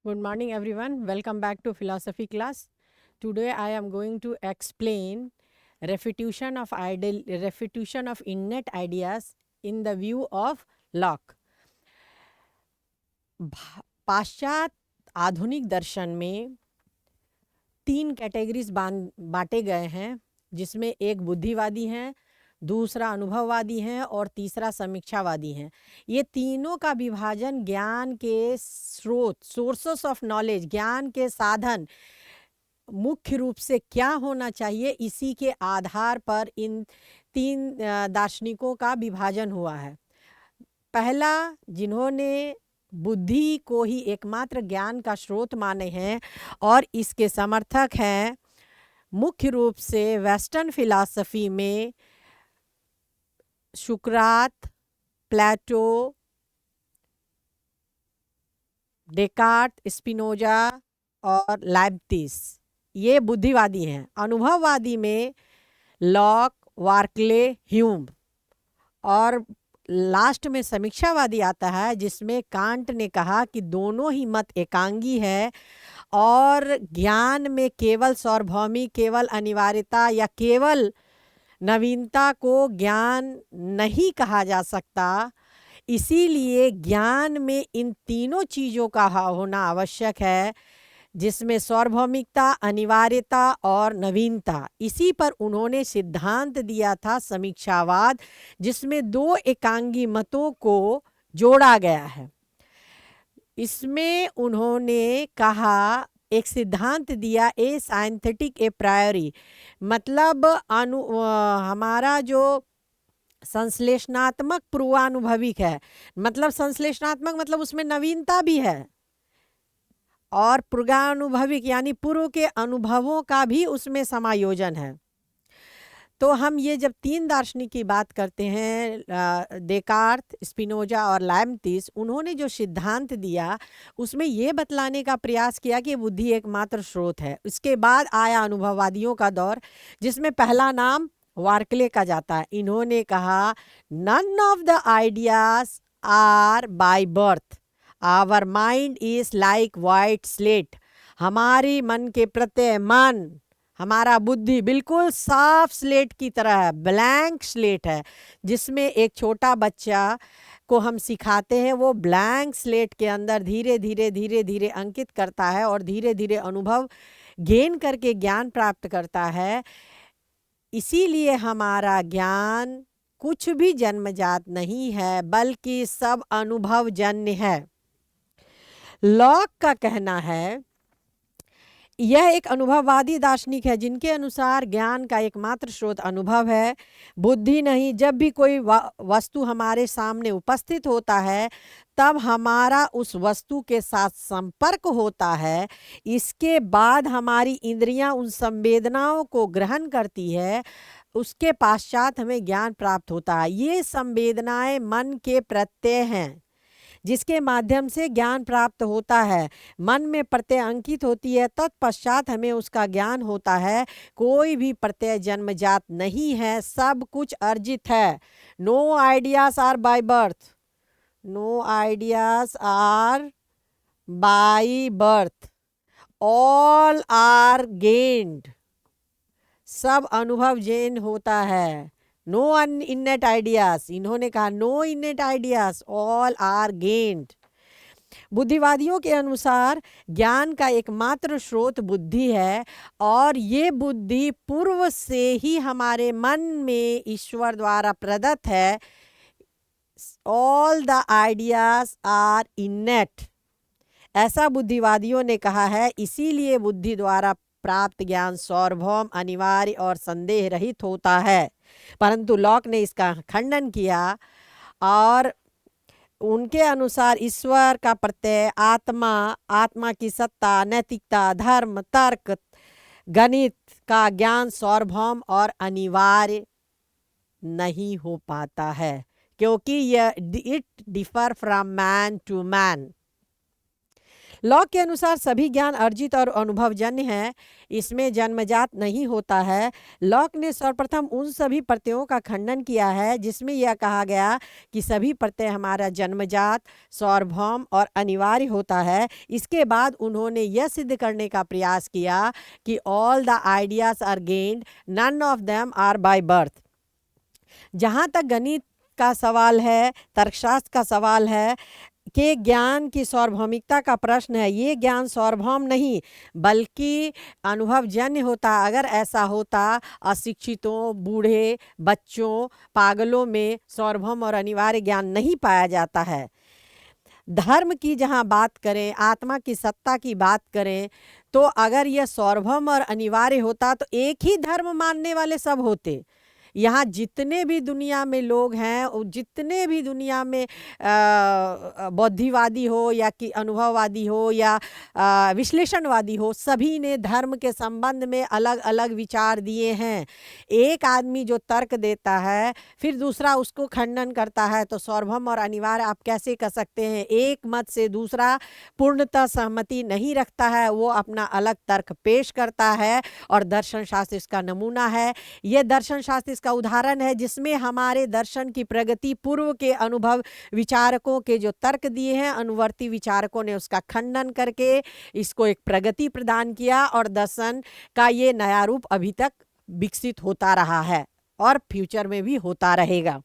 Good morning, everyone. Welcome back to philosophy class. Today, I am going to explain refutation of innate ideas in the view of Locke. पाश्चात आधुनिक दर्शन में 3 categories बांटे गए हैं, जिसमें एक बुद्धिवादी हैं, दूसरा अनुभववादी हैं और तीसरा समीक्षावादी हैं। ये तीनों का विभाजन ज्ञान के स्रोत, सोर्सेस ऑफ नॉलेज, ज्ञान के साधन मुख्य रूप से क्या होना चाहिए, इसी के आधार पर इन 3 दार्शनिकों का विभाजन हुआ है। पहला, जिन्होंने बुद्धि को ही एकमात्र ज्ञान का स्रोत माने हैं और इसके समर्थक हैं, मुख्य रूप से वेस्टर्न फिलॉसफी में सुकरात, प्लेटो, डेकार्ट, स्पिनोजा और लाइब्निज़, ये बुद्धिवादी हैं। अनुभववादी में लॉक, बार्कले, ह्यूम और लास्ट में समीक्षावादी आता है, जिसमें कांट ने कहा कि दोनों ही मत एकांगी है और ज्ञान में केवल सार्वभौमिक, केवल अनिवार्यता या केवल नवीनता को ज्ञान नहीं कहा जा सकता। इसीलिए ज्ञान में इन तीनों चीज़ों का होना आवश्यक है, जिसमें सार्वभौमिकता, अनिवार्यता और नवीनता। इसी पर उन्होंने सिद्धांत दिया था समीक्षावाद, जिसमें 2 एकांगी मतों को जोड़ा गया है। इसमें उन्होंने कहा, एक सिद्धांत दिया, ए साइंथेटिक ए प्रायोरी, मतलब हमारा जो संश्लेषणात्मक पूर्वानुभविक है, मतलब संश्लेषणात्मक मतलब उसमें नवीनता भी है और पूर्वानुभविक यानी पूर्व के अनुभवों का भी उसमें समायोजन है। तो हम ये जब 3 दार्शनिक की बात करते हैं, डेकार्त, स्पिनोजा और लाइब्निज़, उन्होंने जो सिद्धांत दिया उसमें ये बतलाने का प्रयास किया कि बुद्धि एकमात्र स्रोत है। उसके बाद आया अनुभववादियों का दौर, जिसमें पहला नाम बार्कले का जाता है। इन्होंने कहा, none of the ideas are by birth, our mind is like white slate. हमारी मन के प्रत्यय, मन, हमारा बुद्धि बिल्कुल साफ स्लेट की तरह है, ब्लैंक स्लेट है, जिसमें एक छोटा बच्चा को हम सिखाते हैं, वो ब्लैंक स्लेट के अंदर धीरे धीरे धीरे धीरे अंकित करता है और धीरे धीरे अनुभव गेन करके ज्ञान प्राप्त करता है। इसीलिए हमारा ज्ञान कुछ भी जन्मजात नहीं है, बल्कि सब अनुभवजन्य है। लॉक का कहना है, यह एक अनुभववादी दार्शनिक है, जिनके अनुसार ज्ञान का एकमात्र स्रोत अनुभव है, बुद्धि नहीं। जब भी कोई वस्तु हमारे सामने उपस्थित होता है, तब हमारा उस वस्तु के साथ संपर्क होता है। इसके बाद हमारी इंद्रियां उन संवेदनाओं को ग्रहण करती है, उसके पश्चात हमें ज्ञान प्राप्त होता है। ये संवेदनाएं मन के प्रत्यय हैं, जिसके माध्यम से ज्ञान प्राप्त होता है। मन में प्रत्यय अंकित होती है, तत्पश्चात हमें उसका ज्ञान होता है। कोई भी प्रत्यय जन्मजात नहीं है, सब कुछ अर्जित है। No ideas are by birth, no ideas are by birth, all are gained, सब अनुभव जैन होता है। नो इनेट आइडियाज, इन्होंने कहा no innate ideas, all are gained. बुद्धिवादियों के अनुसार ज्ञान का एकमात्र स्रोत बुद्धि है और ये बुद्धि पूर्व से ही हमारे मन में ईश्वर द्वारा प्रदत्त है। All the ideas are innate, ऐसा बुद्धिवादियों ने कहा है। इसीलिए बुद्धि द्वारा प्राप्त ज्ञान सार्वभौम, अनिवार्य और संदेह रहित होता है। परंतु लॉक ने इसका खंडन किया और उनके अनुसार ईश्वर का प्रत्यय, आत्मा, आत्मा की सत्ता, नैतिकता, धर्म, तर्क, गणित का ज्ञान सार्वभौम और अनिवार्य नहीं हो पाता है, क्योंकि यह it differ from man to man. Locke के अनुसार सभी ज्ञान अर्जित और अनुभवजन्य है, इसमें जन्मजात नहीं होता है। लॉक ने सर्वप्रथम उन सभी प्रत्ययों का खंडन किया है जिसमें यह कहा गया कि सभी प्रत्यय हमारा जन्मजात, सार्वभौम और अनिवार्य होता है। इसके बाद उन्होंने यह सिद्ध करने का प्रयास किया कि all the ideas are gained, none of them are by birth. जहाँ तक गणित का सवाल है, तर्कशास्त्र का सवाल है कि ज्ञान की सार्वभौमिकता का प्रश्न है, ये ज्ञान सार्वभौम नहीं बल्कि अनुभवजन्य होता। अगर ऐसा होता, अशिक्षितों, बूढ़े, बच्चों, पागलों में सार्वभौम और अनिवार्य ज्ञान नहीं पाया जाता है। धर्म की जहाँ बात करें, आत्मा की सत्ता की बात करें, तो अगर यह सार्वभौम और अनिवार्य होता तो एक ही धर्म मानने वाले सब होते। यहाँ जितने भी दुनिया में लोग हैं, जितने भी दुनिया में बौद्धिवादी हो या कि अनुभववादी हो या विश्लेषणवादी हो, सभी ने धर्म के संबंध में अलग अलग विचार दिए हैं। एक आदमी जो तर्क देता है फिर दूसरा उसको खंडन करता है, तो सार्वभौम और अनिवार्य आप कैसे कह सकते हैं? एक मत से दूसरा पूर्णतः सहमति नहीं रखता है, वो अपना अलग तर्क पेश करता है और दर्शन शास्त्र इसका नमूना है। यह दर्शन शास्त्र का उदाहरण है जिसमें हमारे दर्शन की प्रगति पूर्व के अनुभव विचारकों के जो तर्क दिए हैं, अनुवर्ती विचारकों ने उसका खंडन करके इसको एक प्रगति प्रदान किया और दर्शन का ये नया रूप अभी तक विकसित होता रहा है और फ्यूचर में भी होता रहेगा।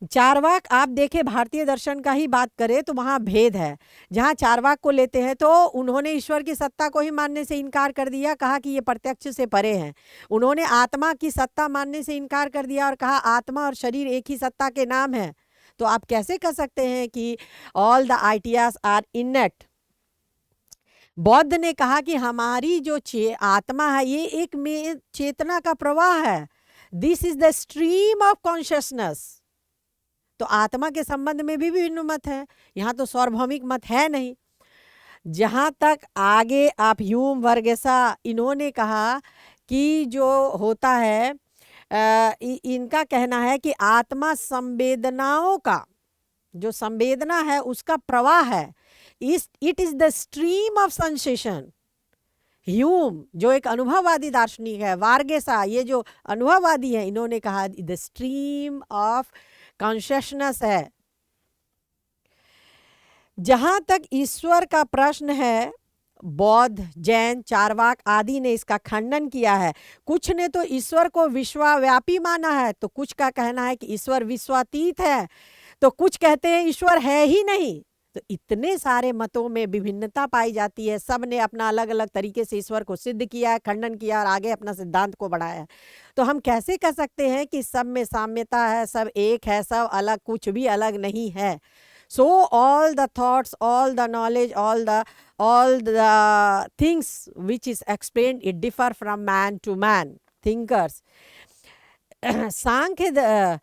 चारवाक आप देखें, भारतीय दर्शन का ही बात करें तो वहाँ भेद है। जहाँ चारवाक को लेते हैं तो उन्होंने ईश्वर की सत्ता को ही मानने से इनकार कर दिया, कहा कि ये प्रत्यक्ष से परे हैं। उन्होंने आत्मा की सत्ता मानने से इनकार कर दिया और कहा आत्मा और शरीर एक ही सत्ता के नाम है। तो आप कैसे कह सकते हैं कि all the ideas are innate? बौद्ध ने कहा कि हमारी जो आत्मा है ये एक में चेतना का प्रवाह है, this is the stream of consciousness. तो आत्मा के संबंध में भी विभिन्न मत है, यहाँ तो सार्वभौमिक मत है नहीं। जहाँ तक आगे आप ह्यूम, वर्गेसा, इन्होंने कहा कि जो होता है इनका कहना है कि आत्मा संवेदनाओं का जो संवेदना है उसका प्रवाह है, it is the stream of sensation. Hume जो एक अनुभववादी दार्शनिक है, वार्गेसा ये जो अनुभववादी है, इन्होंने कहा द स्ट्रीम ऑफ कॉन्शियसनेस है। जहां तक ईश्वर का प्रश्न है, बौद्ध, जैन, चारवाक आदि ने इसका खंडन किया है। कुछ ने तो ईश्वर को विश्वव्यापी माना है, तो कुछ का कहना है कि ईश्वर विश्वातीत है, तो कुछ कहते हैं ईश्वर है ही नहीं। तो इतने सारे मतों में विभिन्नता पाई जाती है, सब ने अपना अलग अलग तरीके से ईश्वर को सिद्ध किया है, खंडन किया और आगे अपना सिद्धांत को बढ़ाया है। तो हम कैसे कह सकते हैं कि सब में साम्यता है, सब एक है, सब अलग, कुछ भी अलग नहीं है। So all the thoughts, all the knowledge, all the things which is explained, it differ from man to man, thinkers. सांख्य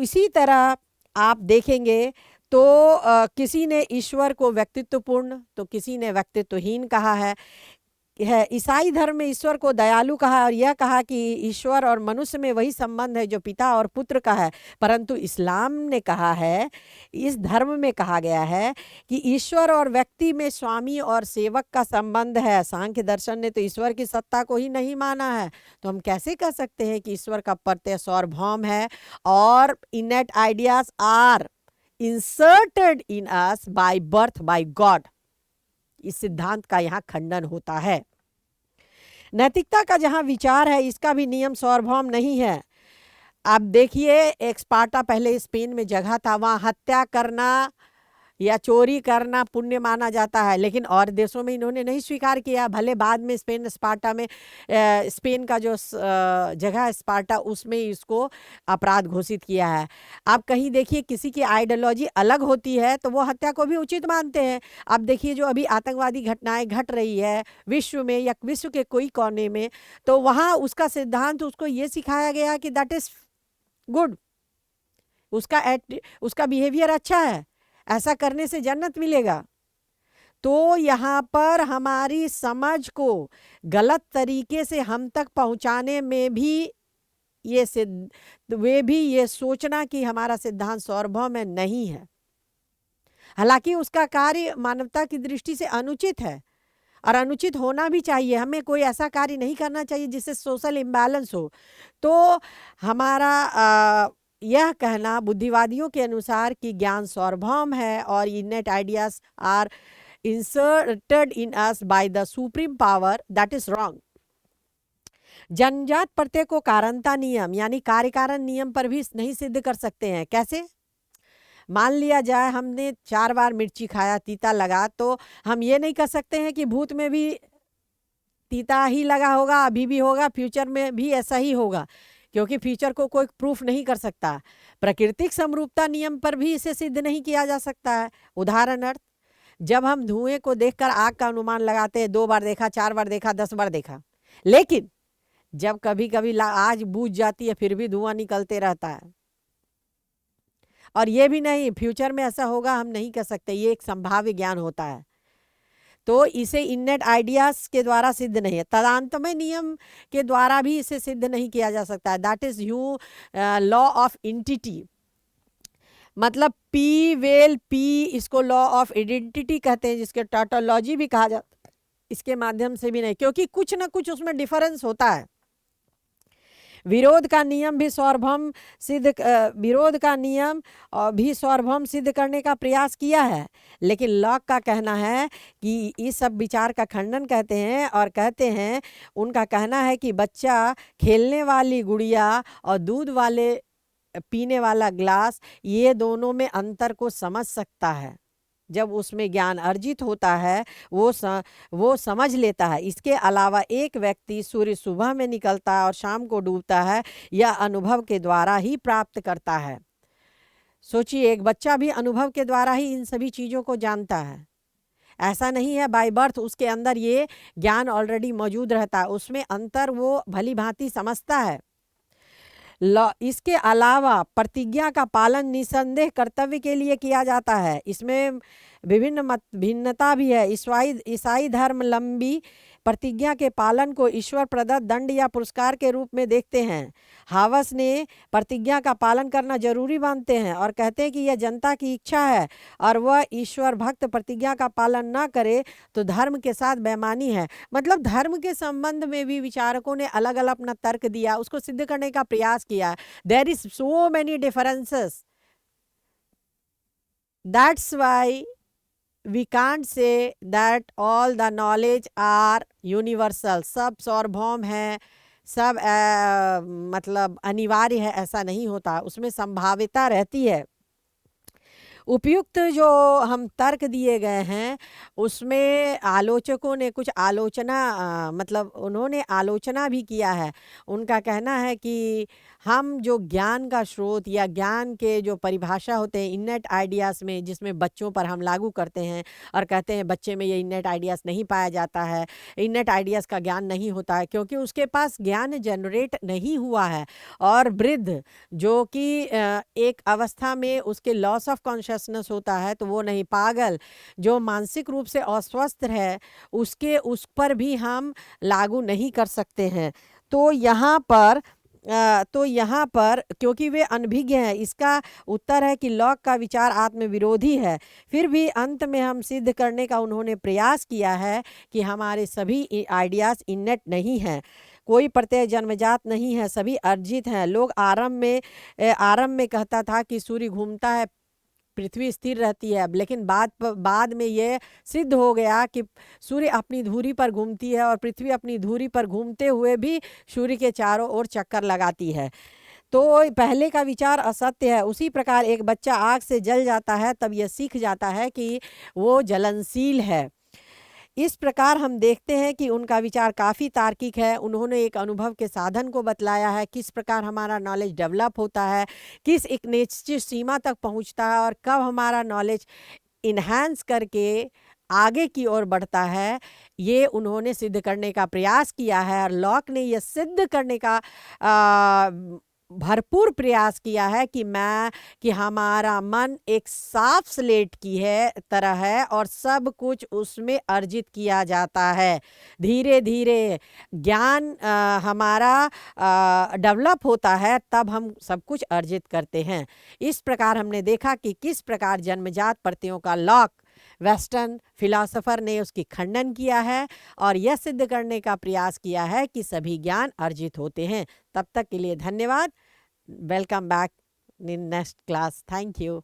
इसी तरह आप देखेंगे तो किसी ने ईश्वर को व्यक्तित्वपूर्ण तो किसी ने व्यक्तित्वहीन कहा है। ईसाई धर्म में ईश्वर को दयालु कहा और यह कहा कि ईश्वर और मनुष्य में वही संबंध है जो पिता और पुत्र का है। परंतु इस्लाम ने कहा है, इस धर्म में कहा गया है कि ईश्वर और व्यक्ति में स्वामी और सेवक का संबंध है। सांख्य दर्शन ने तो ईश्वर की सत्ता को ही नहीं माना है। तो हम कैसे कह सकते हैं कि ईश्वर का प्रत्यय सार्वभौम है और innate ideas are inserted in us by birth by God? इस सिद्धांत का यहाँ खंडन होता है। नैतिकता का जहाँ विचार है, इसका भी नियम सार्वभौम नहीं है। आप देखिए, एक स्पार्टा पहले स्पेन में जगह था, वहाँ हत्या करना या चोरी करना पुण्य माना जाता है, लेकिन और देशों में इन्होंने नहीं स्वीकार किया। भले बाद में स्पार्टा में स्पेन का जो जगह है स्पार्टा, उसमें इसको अपराध घोषित किया है। आप कहीं देखिए किसी की आइडियोलॉजी अलग होती है तो वो हत्या को भी उचित मानते हैं। आप देखिए जो अभी आतंकवादी घटनाएं घट रही है विश्व में या विश्व के कोई कोने में, तो वहाँ उसका सिद्धांत उसको ये सिखाया गया कि दैट इज गुड, उसका बिहेवियर अच्छा है, ऐसा करने से जन्नत मिलेगा। तो यहाँ पर हमारी समझ को गलत तरीके से हम तक पहुँचाने में भी वे भी ये सोचना कि हमारा सिद्धांत सार्वभौम में नहीं है। हालांकि उसका कार्य मानवता की दृष्टि से अनुचित है और अनुचित होना भी चाहिए। हमें कोई ऐसा कार्य नहीं करना चाहिए जिससे सोशल इम्बैलेंस हो। तो हमारा यह कहना बुद्धिवादियों के अनुसार कि ज्ञान सार्वभौम है और innate ideas are inserted in us by the supreme power, that is wrong. जन्मजात प्रत्यय को कारणता नियम यानी कार्य कारण नियम पर भी नहीं सिद्ध कर सकते हैं। कैसे? मान लिया जाए हमने 4 बार मिर्ची खाया, तीता लगा, तो हम ये नहीं कर सकते हैं कि भूत में भी तीता ही लगा होगा, अभी भी होगा, फ्यूचर में भी ऐसा ही होगा, क्योंकि फ्यूचर को कोई प्रूफ नहीं कर सकता। प्राकृतिक समरूपता नियम पर भी इसे सिद्ध नहीं किया जा सकता है। उदाहरणार्थ, जब हम धुएं को देखकर आग का अनुमान लगाते हैं, 2 बार देखा, 4 बार देखा, 10 बार देखा, लेकिन जब कभी कभी आज बुझ जाती है फिर भी धुआं निकलते रहता है, और ये भी नहीं फ्यूचर में ऐसा होगा हम नहीं कह सकते, ये एक संभाव्य ज्ञान होता है। तो इसे इनेट आइडियाज के द्वारा सिद्ध नहीं है। तदान्तमय नियम के द्वारा भी इसे सिद्ध नहीं किया जा सकता है। That is you law of entity, मतलब पी वेल पी, इसको लॉ ऑफ आइडेंटिटी कहते हैं, जिसके टॉटोलॉजी भी कहा जाता है। इसके माध्यम से भी नहीं, क्योंकि कुछ ना कुछ उसमें डिफरेंस होता है। विरोध का नियम भी सार्वभौम सिद्ध करने का प्रयास किया है, लेकिन लॉक का कहना है कि इस सब विचार का खंडन कहते हैं और कहते हैं, उनका कहना है कि बच्चा खेलने वाली गुड़िया और दूध वाले पीने वाला ग्लास, ये दोनों में अंतर को समझ सकता है। जब उसमें ज्ञान अर्जित होता है वो समझ लेता है। इसके अलावा एक व्यक्ति सूर्य सुबह में निकलता है और शाम को डूबता है, यह अनुभव के द्वारा ही प्राप्त करता है। सोचिए, एक बच्चा भी अनुभव के द्वारा ही इन सभी चीज़ों को जानता है। ऐसा नहीं है बाय बर्थ उसके अंदर ये ज्ञान ऑलरेडी मौजूद रहता है, उसमें अंतर वो भली भांति समझता है। इसके अलावा प्रतिज्ञा का पालन निसंदेह कर्तव्य के लिए किया जाता है। इसमें विभिन्न मत भिन्नता भी है। ईसाई धर्म लंबी प्रतिज्ञा के पालन को ईश्वर प्रदत्त दंड या पुरस्कार के रूप में देखते हैं। हावस ने प्रतिज्ञा का पालन करना जरूरी मानते हैं और कहते हैं कि यह जनता की इच्छा है और वह ईश्वर भक्त प्रतिज्ञा का पालन न करे तो धर्म के साथ बेईमानी है। मतलब धर्म के संबंध में भी विचारकों ने अलग अलग अपना तर्क दिया, उसको सिद्ध करने का प्रयास किया। There is so many differences, that's why we can't say that all the knowledge are universal। सब सार्वभौम है, सब मतलब अनिवार्य है, ऐसा नहीं होता, उसमें संभाव्यता रहती है। उपयुक्त जो हम तर्क दिए गए हैं उसमें आलोचकों ने कुछ आलोचना मतलब उन्होंने आलोचना भी किया है। उनका कहना है कि हम जो ज्ञान का स्रोत या ज्ञान के जो परिभाषा होते हैं इनेट आइडियाज़ में, जिसमें बच्चों पर हम लागू करते हैं और कहते हैं बच्चे में ये इनेट आइडियाज़ नहीं पाया जाता है, इनेट आइडियाज़ का ज्ञान नहीं होता है क्योंकि उसके पास ज्ञान जनरेट नहीं हुआ है। और वृद्ध जो कि एक अवस्था में उसके लॉस ऑफ कॉन्शियसनेस होता है तो वो नहीं, पागल जो मानसिक रूप से अस्वस्थ है उस पर भी हम लागू नहीं कर सकते हैं। तो यहाँ पर क्योंकि वे अनभिज्ञ हैं, इसका उत्तर है कि लॉक का विचार आत्म विरोधी है। फिर भी अंत में हम सिद्ध करने का उन्होंने प्रयास किया है कि हमारे सभी आइडियाज़ इनेट नहीं हैं, कोई प्रत्यय जन्मजात नहीं है, सभी अर्जित हैं। लोग आरंभ में कहता था कि सूर्य घूमता है, पृथ्वी स्थिर रहती है, लेकिन बाद में ये सिद्ध हो गया कि सूर्य अपनी धुरी पर घूमती है और पृथ्वी अपनी धुरी पर घूमते हुए भी सूर्य के चारों ओर चक्कर लगाती है। तो पहले का विचार असत्य है। उसी प्रकार एक बच्चा आग से जल जाता है तब यह सीख जाता है कि वो जलनशील है। इस प्रकार हम देखते हैं कि उनका विचार काफ़ी तार्किक है। उन्होंने एक अनुभव के साधन को बतलाया है, किस प्रकार हमारा नॉलेज डेवलप होता है, किस एक निश्चित सीमा तक पहुंचता है और कब हमारा नॉलेज इन्हांस करके आगे की ओर बढ़ता है। ये उन्होंने सिद्ध करने का प्रयास किया है और लॉक ने यह सिद्ध करने का भरपूर प्रयास किया है कि हमारा मन एक साफ स्लेट की है तरह है और सब कुछ उसमें अर्जित किया जाता है। धीरे धीरे ज्ञान हमारा डेवलप होता है, तब हम सब कुछ अर्जित करते हैं। इस प्रकार हमने देखा कि किस प्रकार जन्मजात प्रत्ययों का लॉक वेस्टर्न फिलॉसफर ने उसकी खंडन किया है और यह सिद्ध करने का प्रयास किया है कि सभी ज्ञान अर्जित होते हैं। तब तक के लिए धन्यवाद। Welcome back in next class. Thank you.